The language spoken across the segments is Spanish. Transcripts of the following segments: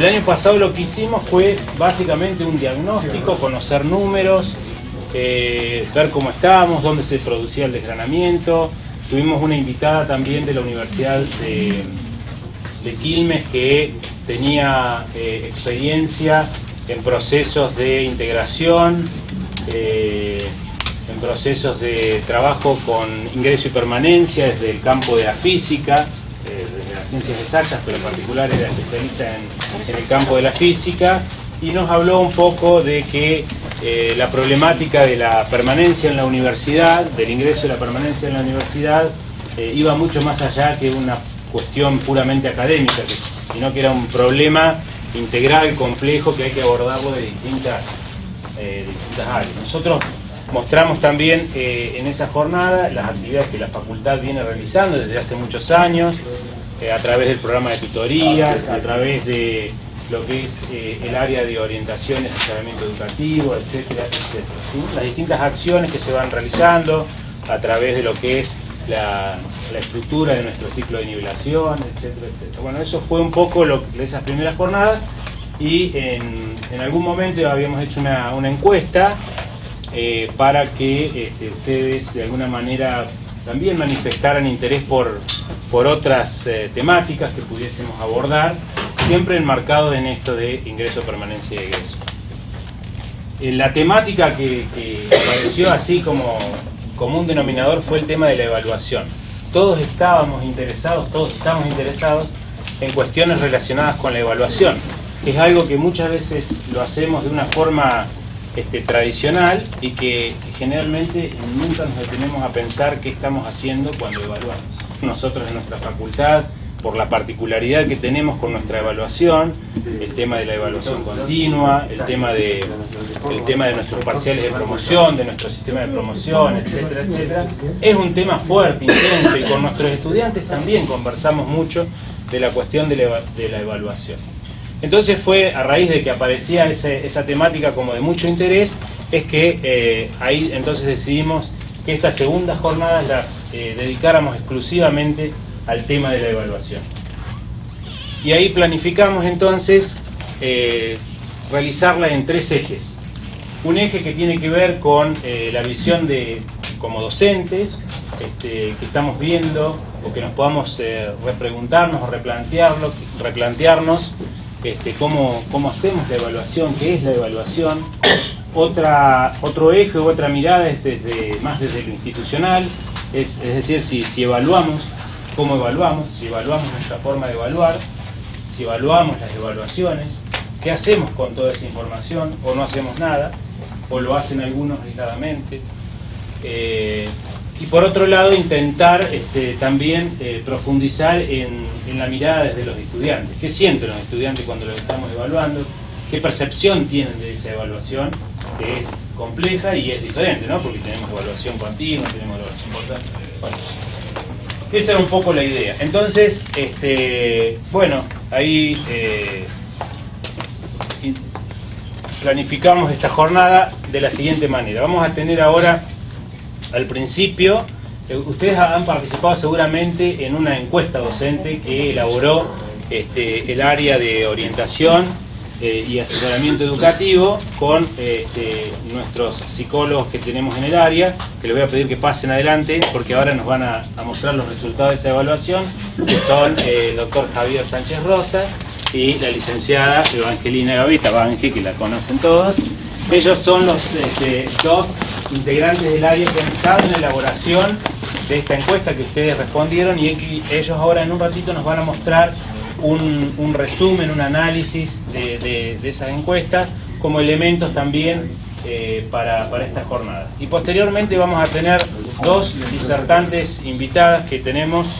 El año pasado lo que hicimos fue básicamente un diagnóstico, conocer números, ver cómo estábamos, dónde se producía el desgranamiento. Tuvimos una invitada también de la Universidad de Quilmes que tenía experiencia en procesos de integración, en procesos de trabajo con ingreso y permanencia desde el campo de la física, desde las ciencias exactas, pero en particular era especialista en el campo de la física, y nos habló un poco de que la problemática de la permanencia en la universidad, del ingreso y la permanencia en la universidad, iba mucho más allá que una cuestión puramente académica, sino que era un problema integral, complejo, que hay que abordarlo de distintas áreas. Nosotros mostramos también en esa jornada las actividades que la facultad viene realizando desde hace muchos años, a través del programa de tutorías, a través de lo que es el área de orientación y asesoramiento educativo, etcétera, etcétera, ¿sí? Las distintas acciones que se van realizando a través de lo que es la estructura de nuestro ciclo de nivelación, etcétera, etcétera. Bueno, eso fue un poco esas primeras jornadas, y en algún momento habíamos hecho una encuesta para que ustedes de alguna manera también manifestaran interés por otras temáticas que pudiésemos abordar, siempre enmarcado en esto de ingreso, permanencia y egreso. La temática que apareció así como un denominador fue el tema de la evaluación. Todos estamos interesados en cuestiones relacionadas con la evaluación. Es algo que muchas veces lo hacemos de una forma tradicional y que generalmente nunca nos detenemos a pensar qué estamos haciendo cuando evaluamos. Nosotros en nuestra facultad, por la particularidad que tenemos con nuestra evaluación, el tema de la evaluación continua, el tema de nuestros parciales de promoción, de nuestro sistema de promoción, etcétera, etcétera, es un tema fuerte, intenso, y con nuestros estudiantes también conversamos mucho de la cuestión de la evaluación. Entonces fue a raíz de que aparecía esa temática como de mucho interés, es que ahí entonces decidimos que estas segundas jornadas las dedicáramos exclusivamente al tema de la evaluación. Y ahí planificamos entonces realizarla en 3 ejes. Un eje que tiene que ver con la visión como docentes, que estamos viendo, o que nos podamos repreguntarnos o replantearnos cómo hacemos la evaluación, qué es la evaluación. Otro eje u otra mirada es más desde lo institucional, es decir, si evaluamos, cómo evaluamos, si evaluamos nuestra forma de evaluar, si evaluamos las evaluaciones, qué hacemos con toda esa información, o no hacemos nada, o lo hacen algunos aisladamente. Y por otro lado, intentar también profundizar en la mirada desde los estudiantes. ¿Qué sienten los estudiantes cuando los estamos evaluando? ¿Qué percepción tienen de esa evaluación? Que es compleja y es diferente, ¿no? Porque tenemos evaluación continua, tenemos evaluación corta. Bueno, esa era un poco la idea. Entonces, bueno, ahí planificamos esta jornada de la siguiente manera. Vamos a tener ahora, al principio, ustedes han participado seguramente en una encuesta docente que elaboró el área de orientación y asesoramiento educativo con nuestros psicólogos que tenemos en el área, que les voy a pedir que pasen adelante porque ahora nos van a mostrar los resultados de esa evaluación, que son el doctor Javier Sánchez Rosa y la licenciada Evangelina Gavita, Banji, que la conocen todos. Ellos son los 2 integrantes del área que han estado en la elaboración de esta encuesta que ustedes respondieron, y ellos ahora en un ratito nos van a mostrar un resumen, un análisis de esas encuestas como elementos también para esta jornada. Y posteriormente vamos a tener 2 disertantes invitadas que tenemos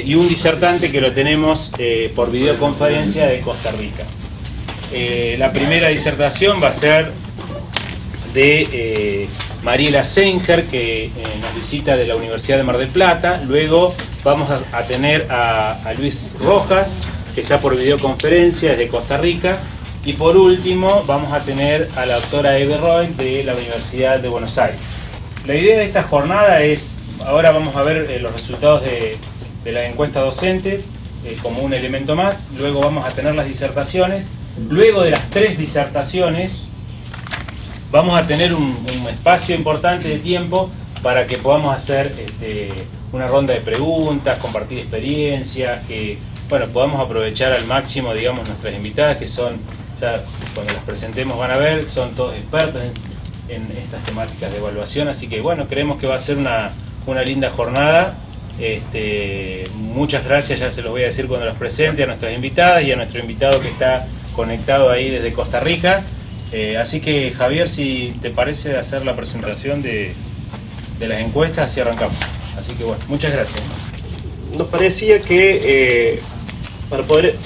y un disertante que lo tenemos por videoconferencia de Costa Rica. La primera disertación va a ser de Mariela Senger, que nos visita de la Universidad de Mar del Plata. Luego vamos a tener a Luis Rojas, que está por videoconferencia desde Costa Rica. Y por último vamos a tener a la doctora Eve Roy de la Universidad de Buenos Aires. La idea de esta jornada es, ahora vamos a ver los resultados de la encuesta docente, como un elemento más. Luego vamos a tener las disertaciones. Luego de las 3 disertaciones vamos a tener un espacio importante de tiempo para que podamos hacer una ronda de preguntas, compartir experiencias, que bueno, podamos aprovechar al máximo, digamos, nuestras invitadas, que son, ya cuando las presentemos van a ver, son todos expertos en estas temáticas de evaluación, así que bueno, creemos que va a ser una linda jornada. Muchas gracias, ya se los voy a decir cuando las presente, a nuestras invitadas y a nuestro invitado que está conectado ahí desde Costa Rica. Así que Javier, si te parece hacer la presentación de las encuestas, así arrancamos. Así que bueno, muchas gracias. Nos parecía que para poder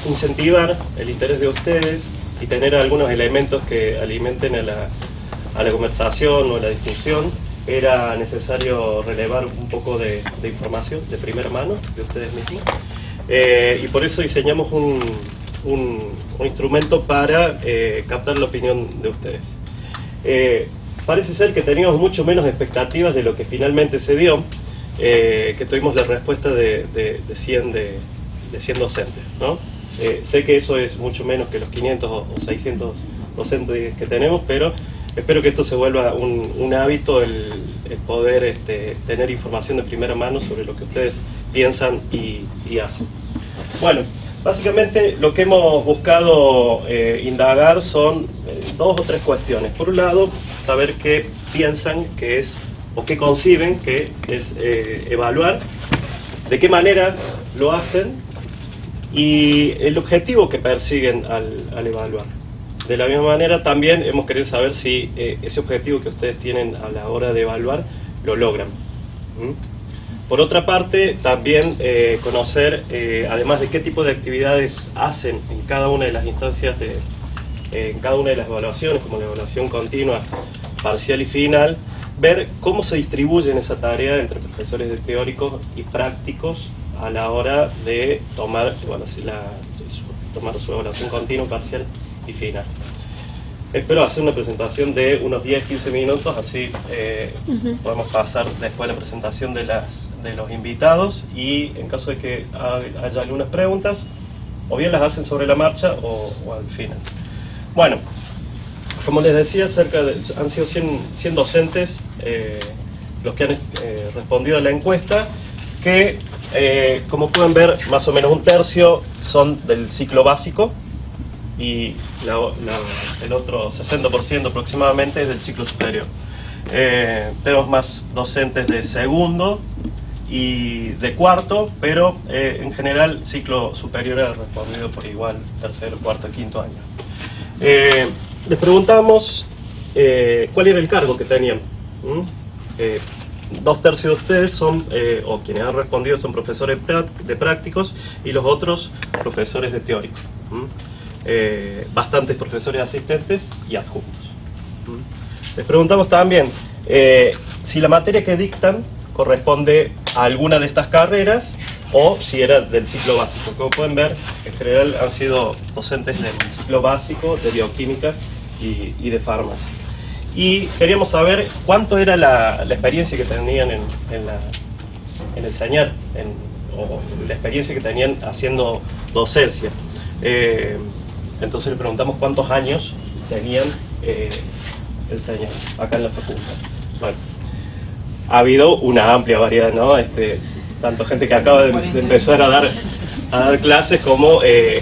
incentivar el interés de ustedes y tener algunos elementos que alimenten a la conversación o a la discusión, era necesario relevar un poco de información de primera mano de ustedes mismos. Y por eso diseñamos un instrumento para captar la opinión de ustedes. Parece ser que teníamos mucho menos expectativas de lo que finalmente se dio, que tuvimos la respuesta de 100 docentes, ¿no? Sé que eso es mucho menos que los 500 o 600 docentes que tenemos, pero espero que esto se vuelva un hábito, el poder tener información de primera mano sobre lo que ustedes piensan y hacen. Bueno, básicamente lo que hemos buscado indagar son 2 o 3 cuestiones. Por un lado, saber qué piensan que es, o qué conciben que es evaluar, de qué manera lo hacen y el objetivo que persiguen al evaluar. De la misma manera también hemos querido saber si ese objetivo que ustedes tienen a la hora de evaluar lo logran. Por otra parte, también conocer, además de qué tipo de actividades hacen en cada una de las instancias, en cada una de las evaluaciones, como la evaluación continua, parcial y final, ver cómo se distribuyen esa tarea entre profesores de teóricos y prácticos a la hora de tomar su evaluación continua, parcial y final. Espero hacer una presentación de unos 10-15 minutos, así podemos pasar después a la presentación de los invitados, y en caso de que haya algunas preguntas, o bien las hacen sobre la marcha o al final. Bueno, como les decía, han sido 100 docentes los que han respondido a la encuesta, que como pueden ver, más o menos un tercio son del ciclo básico, y el otro 60% aproximadamente es del ciclo superior. Tenemos más docentes de segundo y de cuarto, pero en general ciclo superior ha respondido por igual, tercero, cuarto, quinto año. Les preguntamos cuál era el cargo que tenían. 2/3 de ustedes son, o quienes han respondido son profesores de prácticos, y los otros profesores de teóricos. Bastantes profesores asistentes y adjuntos. Les preguntamos también si la materia que dictan corresponde a alguna de estas carreras o si era del ciclo básico. Como pueden ver, en general han sido docentes del ciclo básico, de bioquímica y de farmacia. Y queríamos saber cuánto era la experiencia que tenían en enseñar, o la experiencia que tenían haciendo docencia. Entonces le preguntamos cuántos años tenían enseñando acá en la facultad. Bueno, ha habido una amplia variedad, ¿no? Tanto gente que acaba de empezar a dar clases, como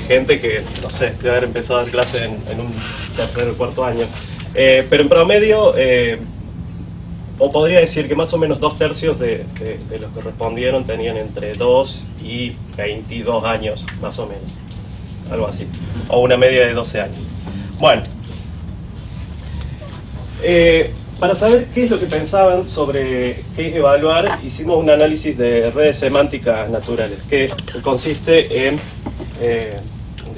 gente que, no sé, debe haber empezado a dar clases en un tercer o cuarto año. Pero en promedio, o podría decir que más o menos 2/3 de los que respondieron tenían entre 2 y 22 años, más o menos. Algo así. O una media de 12 años. Bueno. Para saber qué es lo que pensaban sobre qué es evaluar, hicimos un análisis de redes semánticas naturales, que consiste en,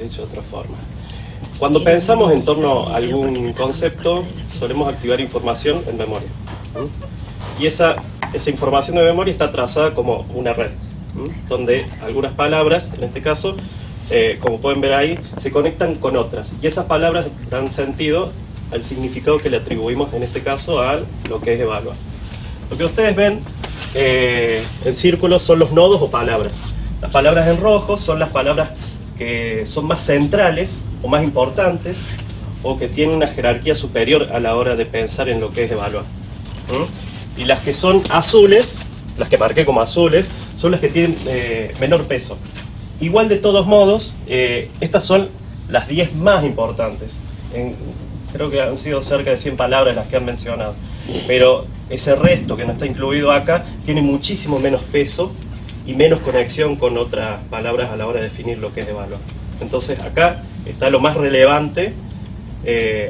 dicho de otra forma, cuando pensamos en torno a algún concepto, solemos activar información en memoria. Y esa información de memoria está trazada como una red, donde algunas palabras, en este caso, como pueden ver ahí, se conectan con otras. Y esas palabras dan sentido al significado que le atribuimos, en este caso, a lo que es evaluar. Lo que ustedes ven en círculos son los nodos o palabras. Las palabras en rojo son las palabras que son más centrales o más importantes o que tienen una jerarquía superior a la hora de pensar en lo que es evaluar. Y las que son azules, las que marqué como azules, son las que tienen menor peso. Igual de todos modos, estas son las 10 más importantes. Creo que han sido cerca de 100 palabras las que han mencionado. Pero ese resto que no está incluido acá tiene muchísimo menos peso y menos conexión con otras palabras a la hora de definir lo que es evaluar. Entonces acá está lo más relevante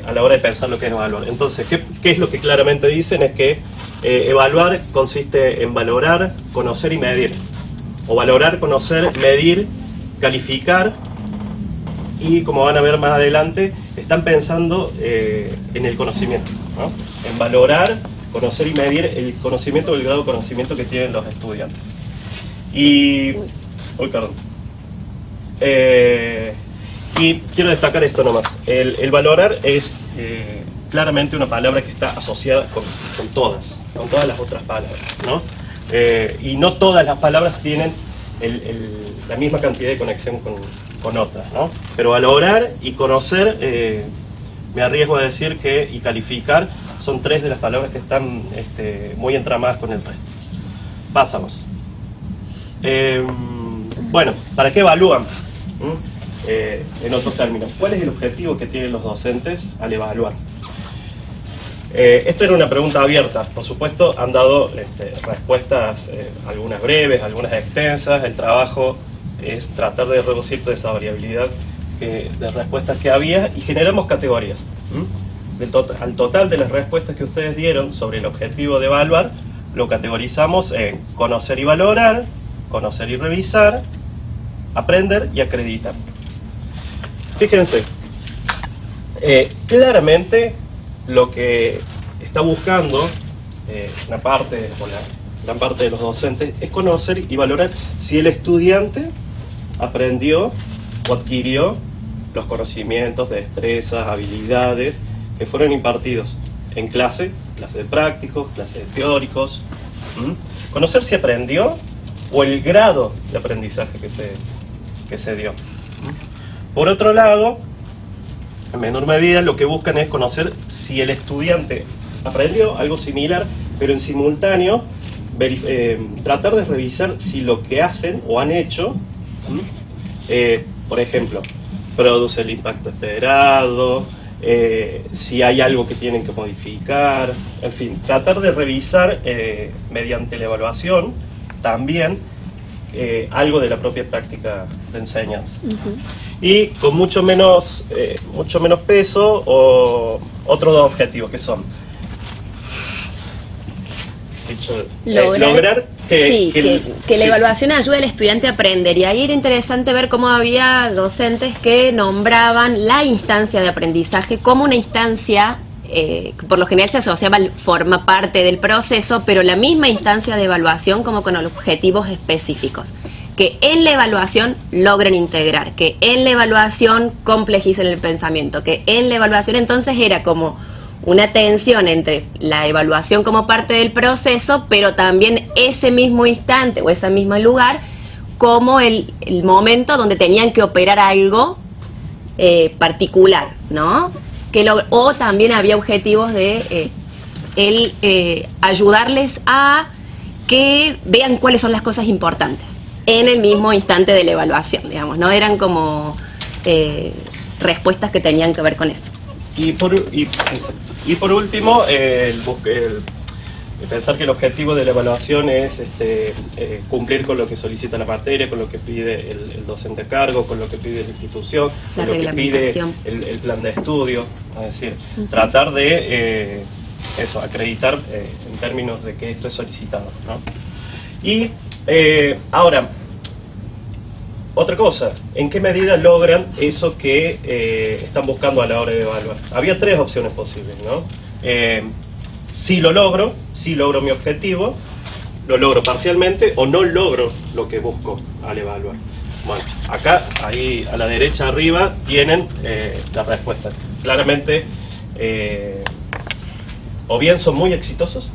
a la hora de pensar lo que es evaluar. Entonces, ¿qué es lo que claramente dicen? Es que evaluar consiste en valorar, conocer y medir. O valorar, conocer, medir, calificar. Y como van a ver más adelante, están pensando en el conocimiento, ¿no? En valorar, conocer y medir el conocimiento o el grado de conocimiento que tienen los estudiantes. Y quiero destacar esto nomás. El valorar es claramente una palabra que está asociada con todas las otras palabras, ¿no? Y no todas las palabras tienen la misma cantidad de conexión con otras, ¿no? Pero valorar y conocer, me arriesgo a decir que, y calificar, son 3 de las palabras que están muy entramadas con el resto. Pasamos. Bueno, ¿para qué evalúan? En otros términos, ¿cuál es el objetivo que tienen los docentes al evaluar? Esto era una pregunta abierta. Por supuesto, han dado respuestas, algunas breves, algunas extensas. El trabajo es tratar de reducir toda esa variabilidad de respuestas que había y generamos categorías. Al total de las respuestas que ustedes dieron sobre el objetivo de evaluar, lo categorizamos en conocer y valorar, conocer y revisar, aprender y acreditar. Fíjense, claramente lo que está buscando una parte o la gran parte de los docentes es conocer y valorar si el estudiante aprendió o adquirió los conocimientos, destrezas, habilidades que fueron impartidos en clase de prácticos, clase de teóricos. Conocer si aprendió o el grado de aprendizaje que se dio. Por otro lado, en menor medida lo que buscan es conocer si el estudiante aprendió algo similar, pero en simultáneo tratar de revisar si lo que hacen o han hecho, por ejemplo, produce el impacto esperado, si hay algo que tienen que modificar, en fin, tratar de revisar mediante la evaluación también algo de la propia práctica de enseñanza. Y con mucho menos peso o otros 2 objetivos que son lograr que la evaluación ayude al estudiante a aprender. Y ahí era interesante ver cómo había docentes que nombraban la instancia de aprendizaje como una instancia que por lo general se asociaba, forma parte del proceso, pero la misma instancia de evaluación como con objetivos específicos. Que en la evaluación logren integrar, que en la evaluación complejicen el pensamiento, que en la evaluación entonces era como una tensión entre la evaluación como parte del proceso, pero también ese mismo instante o ese mismo lugar como el momento donde tenían que operar algo particular, ¿no? O también había objetivos de ayudarles a que vean cuáles son las cosas importantes en el mismo instante de la evaluación, digamos, ¿no? Eran como respuestas que tenían que ver con eso. Y por último, pensar que el objetivo de la evaluación es cumplir con lo que solicita la materia, con lo que pide el docente a cargo, con lo que pide la institución, con lo que pide el plan de estudio, es decir, tratar de acreditar en términos de que esto es solicitado, ¿no? Y ahora, otra cosa, ¿en qué medida logran eso que están buscando a la hora de evaluar? Había 3 opciones posibles, ¿no? Si lo logro, si logro mi objetivo, lo logro parcialmente o no logro lo que busco al evaluar. Bueno, acá, ahí a la derecha arriba, tienen las respuestas. Claramente, o bien son muy exitosos,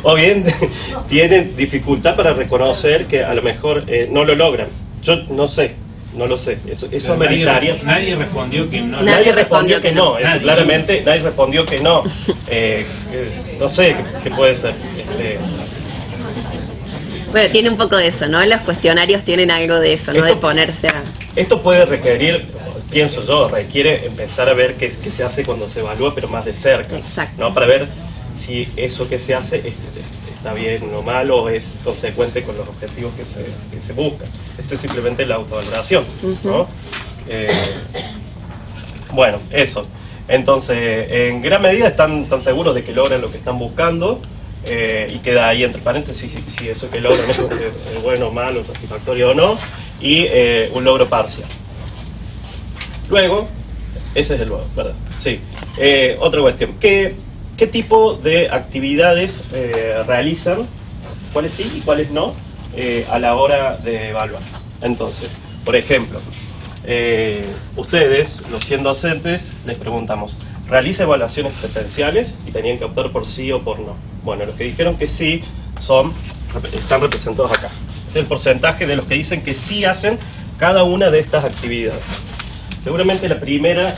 O bien tienen dificultad para reconocer que a lo mejor no lo logran. Yo no sé, no lo sé. Eso meritaría. Nadie respondió que no. Nadie respondió que no. Eso, claramente nadie respondió que no. No sé qué puede ser. Bueno, tiene un poco de eso, ¿no? Los cuestionarios tienen algo de eso, ¿no? De ponerse a... Esto puede requerir, pienso yo, requiere empezar a ver qué se hace cuando se evalúa, pero más de cerca. Exacto. ¿No? Para ver si eso que se hace está bien o mal, o es consecuente con los objetivos que se buscan. Esto es simplemente la autovaloración, ¿no? Bueno, eso. Entonces, en gran medida están seguros de que logran lo que están buscando, y queda ahí entre paréntesis si eso que logran es bueno, malo, satisfactorio o no, y un logro parcial. Luego, ese es el luego, ¿verdad? Sí. Otra cuestión. ¿Qué tipo de actividades realizan? ¿Cuáles sí y cuáles no? A la hora de evaluar. Entonces, por ejemplo, ustedes, los 100 docentes, les preguntamos, ¿realiza evaluaciones presenciales? Y tenían que optar por sí o por no. Bueno, los que dijeron que sí están representados acá. Este es el porcentaje de los que dicen que sí hacen cada una de estas actividades. Seguramente la primera,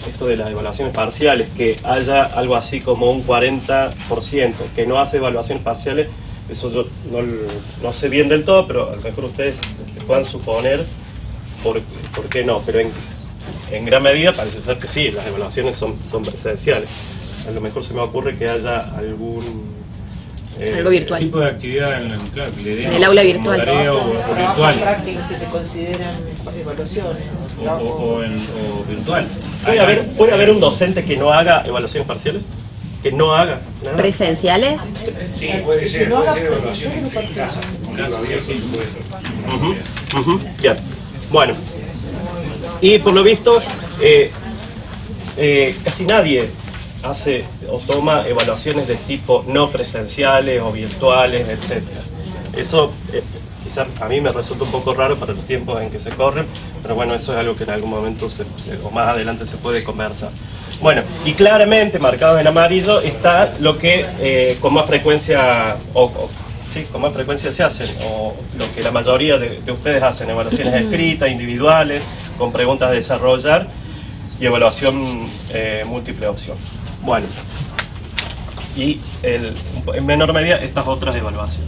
esto de las evaluaciones parciales, que haya algo así como un 40% que no hace evaluaciones parciales, eso yo no sé bien del todo, pero a lo mejor ustedes puedan suponer por qué no, pero en gran medida parece ser que sí, las evaluaciones son presenciales. A lo mejor se me ocurre que haya algo virtual. Tipo de actividad claro, que le den en el aula virtual. Tarea o virtual. Prácticas que se consideran evaluaciones. O virtual. ¿Puede haber un docente que no haga evaluaciones parciales? ¿Que no haga nada? ¿Presenciales? Sí, puede ser. No haga evaluaciones presenciales o en casa. Sí, puede ser. Bien. Bueno. Y por lo visto, casi nadie hace o toma evaluaciones de tipo no presenciales o virtuales, etcétera. Eso quizás a mí me resulta un poco raro para los tiempos en que se corren, pero bueno, eso es algo que en algún momento o más adelante se puede conversar. Bueno, y claramente marcado en amarillo está lo que con más frecuencia con más frecuencia se hacen, o lo que la mayoría de ustedes hacen, evaluaciones escritas, individuales, con preguntas a desarrollar y evaluación múltiple opción. Bueno, y en menor medida estas otras evaluaciones.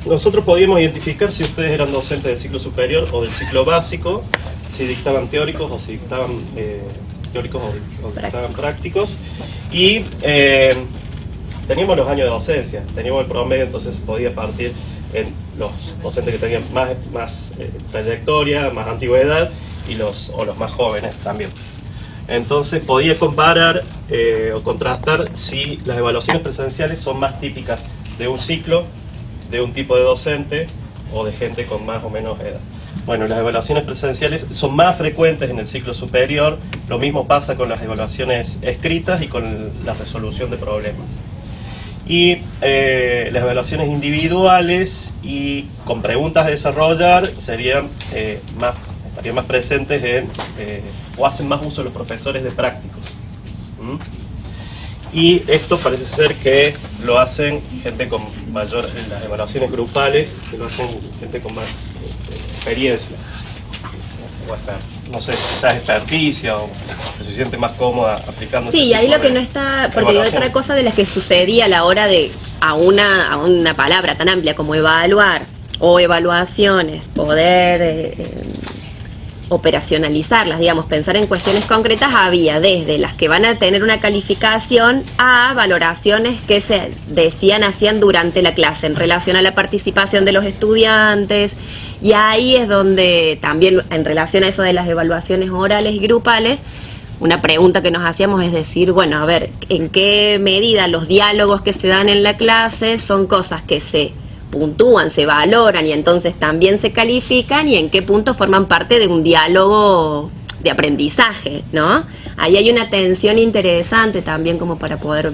Nosotros podíamos identificar si ustedes eran docentes del ciclo superior o del ciclo básico, si dictaban teóricos o si dictaban teóricos o dictaban prácticos, y teníamos los años de docencia, teníamos el promedio, entonces se podía partir en los docentes que tenían más trayectoria, más antigüedad, y los más jóvenes también. Entonces podía comparar o contrastar si las evaluaciones presenciales son más típicas de un ciclo, de un tipo de docente o de gente con más o menos edad. Bueno, las evaluaciones presenciales son más frecuentes en el ciclo superior, lo mismo pasa con las evaluaciones escritas y con la resolución de problemas. Y las evaluaciones individuales y con preguntas a desarrollar estarían más presentes o hacen más uso los profesores de prácticos. Y esto parece ser que lo hacen gente con mayor, en las evaluaciones grupales, que lo hacen gente con más experiencia, o no sé, quizás experticia, o que se siente más cómoda aplicando. Sí, ahí lo que no está, porque hay otra cosa de las que sucedía a la hora de, a una palabra tan amplia como evaluar o evaluaciones, poder operacionalizarlas, digamos, pensar en cuestiones concretas, había desde las que van a tener una calificación a valoraciones que se hacían durante la clase en relación a la participación de los estudiantes, y ahí es donde también en relación a eso de las evaluaciones orales y grupales, una pregunta que nos hacíamos es decir, bueno, a ver, ¿en qué medida los diálogos que se dan en la clase son cosas que se puntúan, se valoran y entonces también se califican, y en qué punto forman parte de un diálogo de aprendizaje, ¿no? Ahí hay una tensión interesante también como para poder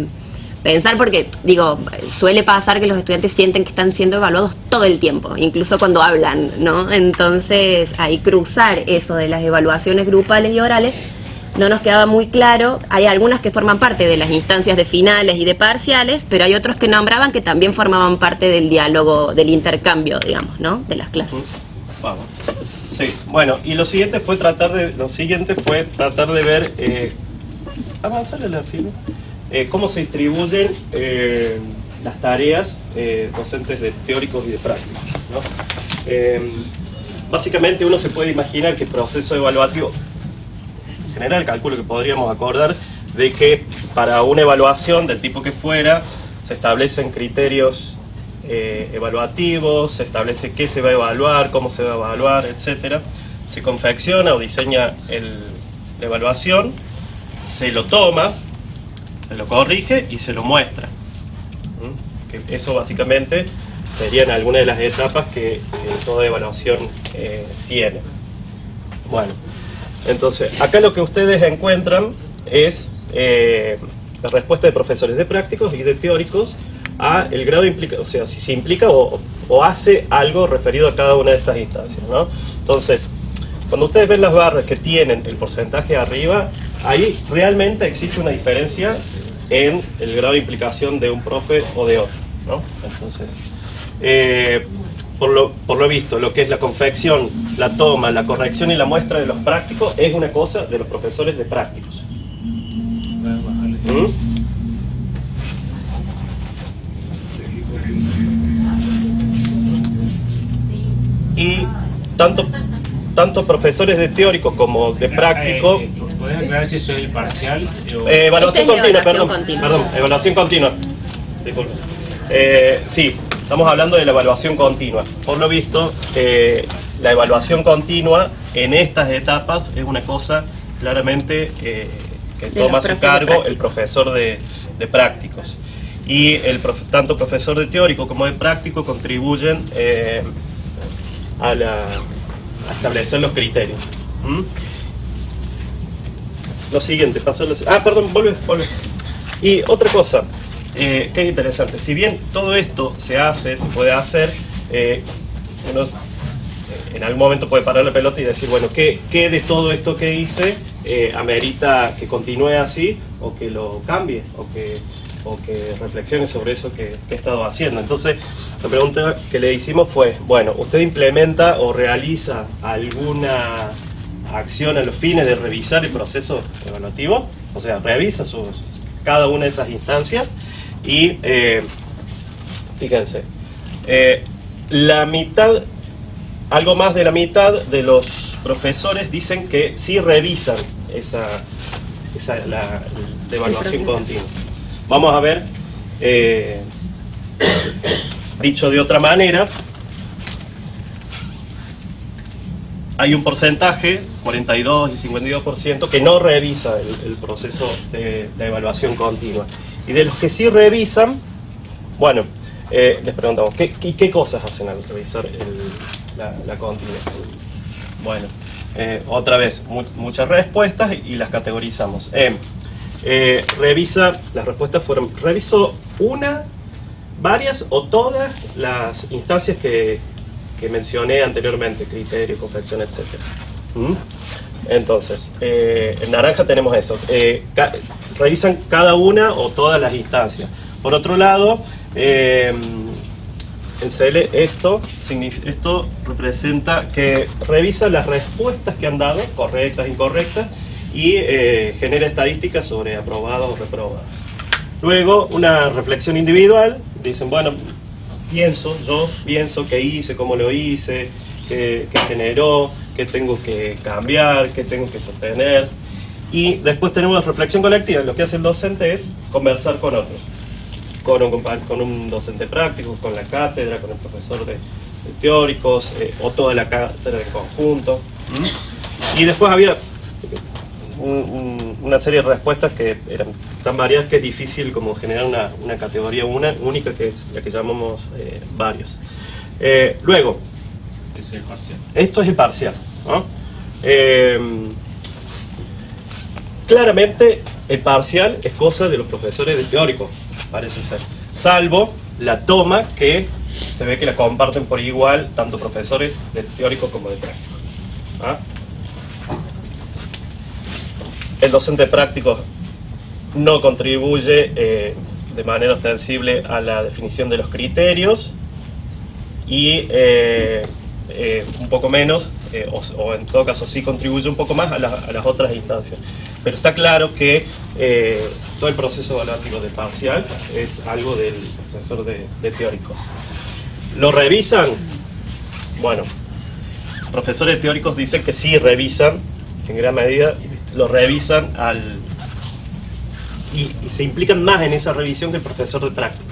pensar, porque digo, suele pasar que los estudiantes sienten que están siendo evaluados todo el tiempo, incluso cuando hablan, ¿no? Entonces ahí cruzar eso de las evaluaciones grupales y orales no nos quedaba muy claro. Hay algunas que forman parte de las instancias de finales y de parciales, pero hay otros que nombraban que también formaban parte del diálogo, del intercambio, digamos, ¿no? De las clases. Vamos. Sí, bueno, y lo siguiente fue tratar de ver, avanzar en la fila, cómo se distribuyen las tareas docentes de teóricos y de prácticos, ¿no? Básicamente uno se puede imaginar que el proceso evaluativo, en general calculo que podríamos acordar de que para una evaluación del tipo que fuera, se establecen criterios evaluativos, se establece qué se va a evaluar, cómo se va a evaluar, etcétera. Se confecciona o diseña la evaluación, se lo toma, se lo corrige y se lo muestra. Que eso básicamente serían algunas de las etapas que toda evaluación tiene. Bueno, entonces, acá lo que ustedes encuentran es la respuesta de profesores de prácticos y de teóricos a el grado de implicación, o sea, si se implica o hace algo referido a cada una de estas instancias, ¿no? Entonces, cuando ustedes ven las barras que tienen el porcentaje arriba, ahí realmente existe una diferencia en el grado de implicación de un profe o de otro, ¿no? Entonces, por lo visto, lo que es la confección, la toma, la corrección y la muestra de los prácticos es una cosa de los profesores de prácticos. Y tanto profesores de teórico como de práctico. ¿Podés aclarar si eso es el parcial? Evaluación Esta es continua, evaluación perdón. continua. Perdón, evaluación continua. Disculpe. Sí, estamos hablando de la evaluación continua. Por lo visto, la evaluación continua en estas etapas es una cosa claramente que toma a su cargo el profesor de prácticos. Y tanto profesor de teórico como de práctico contribuyen a establecer los criterios. Lo siguiente, vuelve. Y otra cosa que es interesante, si bien todo esto se puede hacer, uno en algún momento puede parar la pelota y decir, bueno, ¿qué de todo esto que hice amerita que continúe así, o que lo cambie, o que reflexione sobre eso que he estado haciendo? Entonces, la pregunta que le hicimos fue, bueno, ¿usted implementa o realiza alguna acción a los fines de revisar el proceso evaluativo? O sea, revisa cada una de esas instancias y, fíjense, la mitad, algo más de la mitad de los profesores dicen que sí revisan la evaluación continua. Vamos a ver, dicho de otra manera, hay un porcentaje, 42 y 52%, que no revisa el proceso de evaluación continua. Y de los que sí revisan, bueno, les preguntamos, ¿qué cosas hacen al revisar la continua? Bueno, otra vez, muchas respuestas y las categorizamos. Las respuestas fueron, revisó una, varias o todas las instancias que mencioné anteriormente, criterio, confección, etc. Entonces, en naranja tenemos eso, revisan cada una o todas las instancias. Por otro lado, en CL esto representa que revisa las respuestas que han dado, correctas, incorrectas, y genera estadísticas sobre aprobados o reprobados. Luego, una reflexión individual, dicen, bueno, yo pienso qué hice, cómo lo hice, qué generó, qué tengo que cambiar, qué tengo que sostener. Y después tenemos la reflexión colectiva. Lo que hace el docente es conversar con otros, con un docente práctico, con la cátedra, con el profesor de teóricos, o toda la cátedra en conjunto. Y después había una serie de respuestas que eran tan variadas que es difícil como generar una categoría única, que es la que llamamos varios. Luego, Ese es el parcial. esto es el parcial, ¿no? Claramente el parcial es cosa de los profesores de teórico, parece ser, salvo la toma, que se ve que la comparten por igual tanto profesores de teórico como de práctico. el docente práctico no contribuye de manera ostensible a la definición de los criterios y un poco menos, o en todo caso sí contribuye un poco más a las otras instancias. Pero está claro que todo el proceso evaluativo de parcial es algo del profesor de teóricos. ¿Lo revisan? Bueno, profesores teóricos dicen que sí revisan, en gran medida lo revisan y se implican más en esa revisión que el profesor de práctica.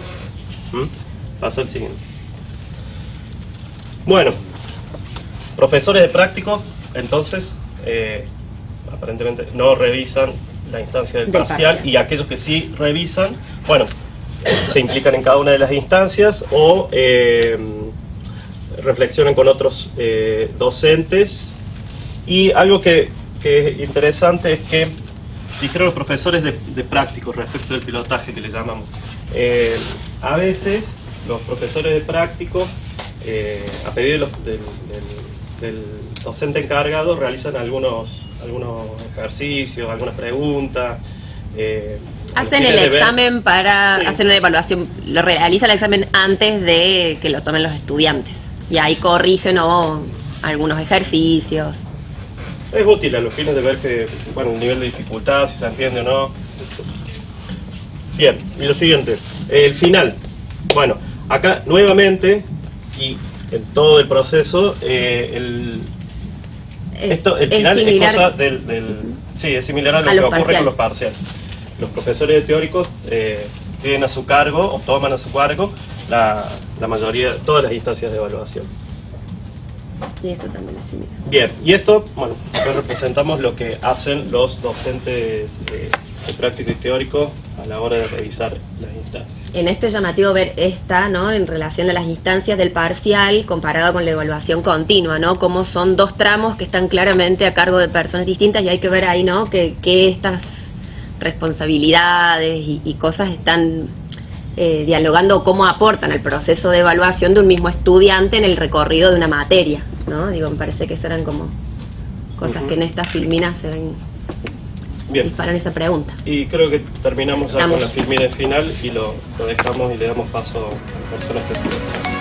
Pasa el siguiente. Bueno, profesores de prácticos, entonces, aparentemente no revisan la instancia del parcial, y aquellos que sí revisan, bueno, se implican en cada una de las instancias o reflexionan con otros docentes. Y algo que es interesante es que dijeron los profesores de prácticos respecto del pilotaje que le llamamos. A veces los profesores de prácticos, a pedido del docente encargado, realizan algunos ejercicios, algunas preguntas. Hacen el examen para hacer una evaluación, lo realizan el examen antes de que lo tomen los estudiantes. Y ahí corrigen algunos ejercicios. Es útil a los fines de ver que, bueno, el nivel de dificultad, si se entiende o no. Bien, y lo siguiente, el final. Bueno, acá nuevamente, y en todo el proceso, el final es cosa sí, es similar a lo que ocurre con los parciales. Los profesores teóricos tienen a su cargo, o toman a su cargo, la mayoría, todas las instancias de evaluación. Y esto también es similar. Bien, y esto, bueno, acá representamos lo que hacen los docentes de práctico y teórico a la hora de revisar las instancias. En esto es llamativo ver esta, ¿no?, en relación a las instancias del parcial comparado con la evaluación continua, ¿no? Como son dos tramos que están claramente a cargo de personas distintas, y hay que ver ahí, ¿no?, que estas responsabilidades y cosas están dialogando, cómo aportan al proceso de evaluación de un mismo estudiante en el recorrido de una materia, ¿no? Digo, me parece que serán como cosas que en estas filminas se ven. Bien. Disparan esa pregunta. Y creo que terminamos ya con la filmina final y lo dejamos y le damos paso a las personas que siguen.